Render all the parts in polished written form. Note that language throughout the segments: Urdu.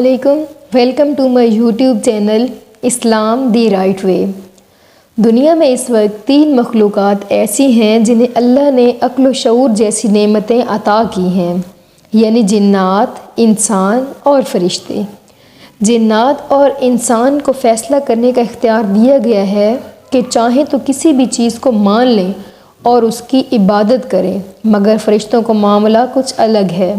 علیکم، welcome to my YouTube channel Islam the right way. دنیا میں اس وقت 3 مخلوقات ایسی ہیں جنہیں اللہ نے عقل و شعور جیسی نعمتیں عطا کی ہیں، یعنی جنات، انسان اور فرشتے۔ جنات اور انسان کو فیصلہ کرنے کا اختیار دیا گیا ہے کہ چاہیں تو کسی بھی چیز کو مان لیں اور اس کی عبادت کریں، مگر فرشتوں کا معاملہ کچھ الگ ہے۔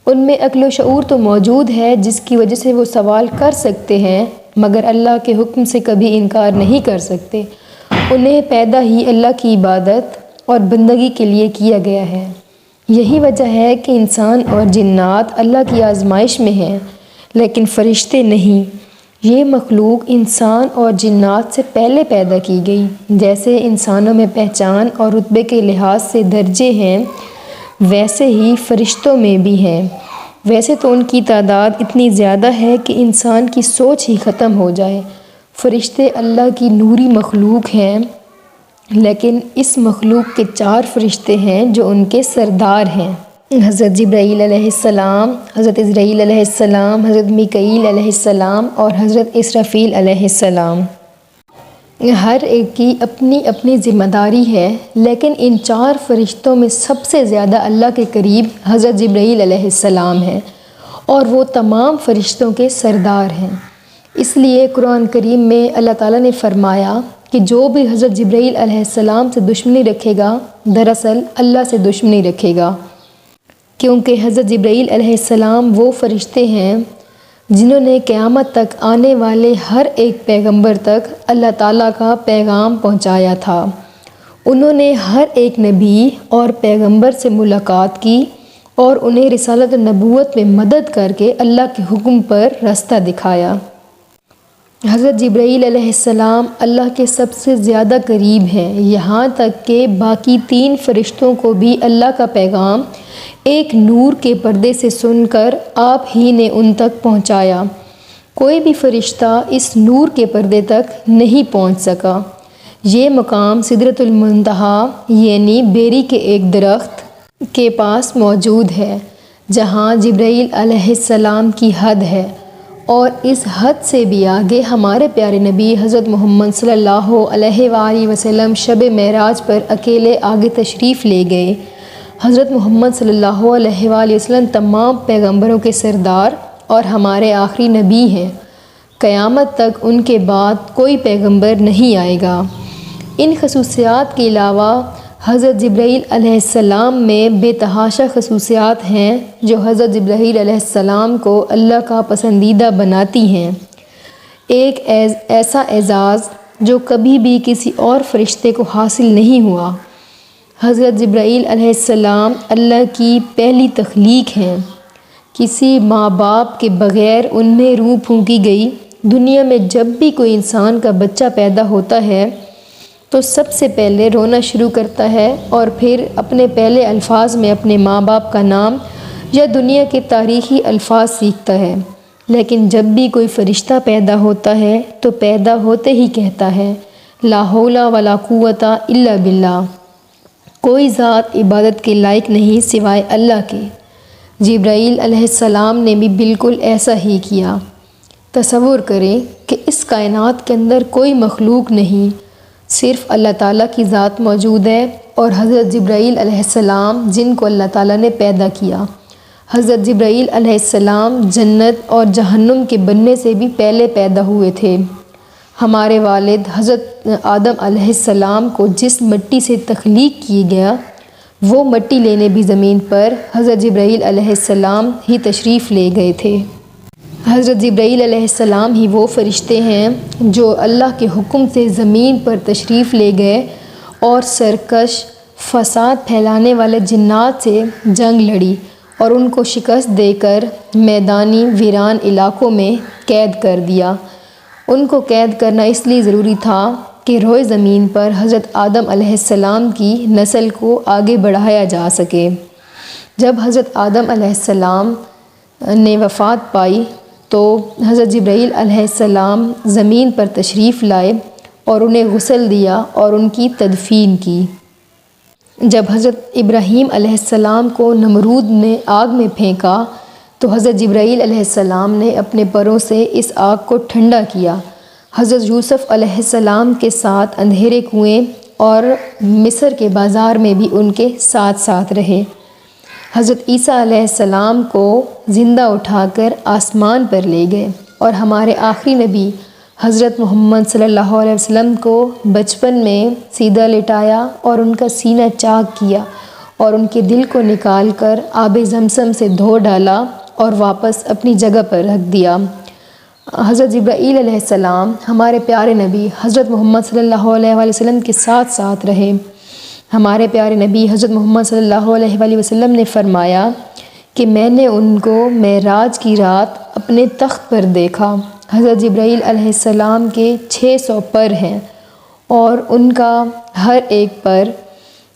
ان میں عقل و شعور تو موجود ہے جس کی وجہ سے وہ سوال کر سکتے ہیں، مگر اللہ کے حکم سے کبھی انکار نہیں کر سکتے۔ انہیں پیدا ہی اللہ کی عبادت اور بندگی کے لیے کیا گیا ہے۔ یہی وجہ ہے کہ انسان اور جنات اللہ کی آزمائش میں ہیں، لیکن فرشتے نہیں۔ یہ مخلوق انسان اور جنات سے پہلے پیدا کی گئی۔ جیسے انسانوں میں پہچان اور رتبے کے لحاظ سے درجے ہیں، ویسے ہی فرشتوں میں بھی ہیں۔ ویسے تو ان کی تعداد اتنی زیادہ ہے کہ انسان کی سوچ ہی ختم ہو جائے۔ فرشتے اللہ کی نوری مخلوق ہیں، لیکن اس مخلوق کے 4 فرشتے ہیں جو ان کے سردار ہیں۔ حضرت جبرائیل علیہ السلام، حضرت اسرائیل علیہ السلام، حضرت میکائیل علیہ السلام اور حضرت اسرافیل علیہ السلام۔ ہر ایک کی اپنی اپنی ذمہ داری ہے، لیکن ان 4 فرشتوں میں سب سے زیادہ اللہ کے قریب حضرت جبرائیل علیہ السلام ہیں، اور وہ تمام فرشتوں کے سردار ہیں۔ اس لیے قرآن کریم میں اللہ تعالیٰ نے فرمایا کہ جو بھی حضرت جبرائیل علیہ السلام سے دشمنی رکھے گا، دراصل اللہ سے دشمنی رکھے گا، کیونکہ حضرت جبرائیل علیہ السلام وہ فرشتے ہیں جنہوں نے قیامت تک آنے والے ہر ایک پیغمبر تک اللہ تعالیٰ کا پیغام پہنچایا تھا۔ انہوں نے ہر ایک نبی اور پیغمبر سے ملاقات کی اور انہیں رسالت و نبوت میں مدد کر کے اللہ کے حکم پر راستہ دکھایا۔ حضرت جبرائیل علیہ السلام اللہ کے سب سے زیادہ قریب ہیں، یہاں تک کہ باقی 3 فرشتوں کو بھی اللہ کا پیغام ایک نور کے پردے سے سن کر آپ ہی نے ان تک پہنچایا۔ کوئی بھی فرشتہ اس نور کے پردے تک نہیں پہنچ سکا۔ یہ مقام سدرۃ المنتہی یعنی بیری کے ایک درخت کے پاس موجود ہے، جہاں جبرائیل علیہ السلام کی حد ہے، اور اس حد سے بھی آگے ہمارے پیارے نبی حضرت محمد صلی اللہ علیہ وآلہ وسلم شب معراج پر اکیلے آگے تشریف لے گئے۔ حضرت محمد صلی اللہ علیہ وآلہ وسلم تمام پیغمبروں کے سردار اور ہمارے آخری نبی ہیں۔ قیامت تک ان کے بعد کوئی پیغمبر نہیں آئے گا۔ ان خصوصیات کے علاوہ حضرت جبرائیل علیہ السلام میں بے تحاشا خصوصیات ہیں جو حضرت جبرائیل علیہ السلام کو اللہ کا پسندیدہ بناتی ہیں۔ ایک ایسا اعزاز جو کبھی بھی کسی اور فرشتے کو حاصل نہیں ہوا۔ حضرت جبرائیل علیہ السلام اللہ کی پہلی تخلیق ہیں۔ کسی ماں باپ کے بغیر ان میں روح پھونکی گئی۔ دنیا میں جب بھی کوئی انسان کا بچہ پیدا ہوتا ہے تو سب سے پہلے رونا شروع کرتا ہے اور پھر اپنے پہلے الفاظ میں اپنے ماں باپ کا نام یا دنیا کے تاریخی الفاظ سیکھتا ہے، لیکن جب بھی کوئی فرشتہ پیدا ہوتا ہے تو پیدا ہوتے ہی کہتا ہے لا حول ولا قوت الا باللہ، کوئی ذات عبادت کے لائق نہیں سوائے اللہ کے۔ جبرائیل علیہ السلام نے بھی بالکل ایسا ہی کیا۔ تصور کریں کہ اس کائنات کے اندر کوئی مخلوق نہیں، صرف اللہ تعالیٰ کی ذات موجود ہے اور حضرت جبرائیل علیہ السلام جن کو اللہ تعالیٰ نے پیدا کیا۔ حضرت جبرائیل علیہ السلام جنت اور جہنم کے بننے سے بھی پہلے پیدا ہوئے تھے۔ ہمارے والد حضرت آدم علیہ السلام کو جس مٹی سے تخلیق کیا گیا، وہ مٹی لینے بھی زمین پر حضرت جبرائیل علیہ السلام ہی تشریف لے گئے تھے۔ حضرت جبرائیل علیہ السلام ہی وہ فرشتے ہیں جو اللہ کے حکم سے زمین پر تشریف لے گئے اور سرکش فساد پھیلانے والے جنات سے جنگ لڑی اور ان کو شکست دے کر میدانی ویران علاقوں میں قید کر دیا۔ ان کو قید کرنا اس لیے ضروری تھا کہ روئے زمین پر حضرت آدم علیہ السلام کی نسل کو آگے بڑھایا جا سکے۔ جب حضرت آدم علیہ السلام نے وفات پائی تو حضرت جبرائیل علیہ السلام زمین پر تشریف لائے اور انہیں غسل دیا اور ان کی تدفین کی۔ جب حضرت ابراہیم علیہ السلام کو نمرود نے آگ میں پھینکا تو حضرت جبرائیل علیہ السلام نے اپنے پروں سے اس آگ کو ٹھنڈا کیا۔ حضرت یوسف علیہ السلام کے ساتھ اندھیرے کنویں اور مصر کے بازار میں بھی ان کے ساتھ ساتھ رہے۔ حضرت عیسیٰ علیہ السلام کو زندہ اٹھا کر آسمان پر لے گئے، اور ہمارے آخری نبی حضرت محمد صلی اللہ علیہ وسلم کو بچپن میں سیدھا لٹایا اور ان کا سینہ چاک کیا اور ان کے دل کو نکال کر آب زمزم سے دھو ڈالا اور واپس اپنی جگہ پر رکھ دیا۔ حضرت جبرائیل علیہ السلام ہمارے پیارے نبی حضرت محمد صلی اللہ علیہ وآلہ وسلم کے ساتھ ساتھ رہے۔ ہمارے پیارے نبی حضرت محمد صلی اللہ علیہ وآلہ وسلم نے فرمایا کہ میں نے ان کو معراج کی رات اپنے تخت پر دیکھا۔ حضرت جبرائیل علیہ السلام کے 600 پر ہیں اور ان کا ہر ایک پر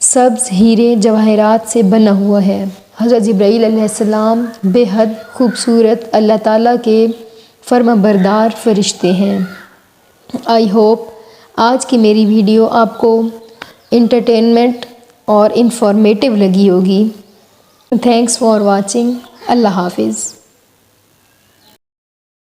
سبز ہیرے جواہرات سے بنا ہوا ہے۔ حضرت جبرائیل علیہ السلام بے حد خوبصورت اللہ تعالیٰ کے فرما بردار فرشتے ہیں۔ آئی ہوپ آج کی میری ویڈیو آپ کو انٹرٹینمنٹ اور انفارمیٹیو لگی ہوگی۔ Thanks for watching. اللہ حافظ۔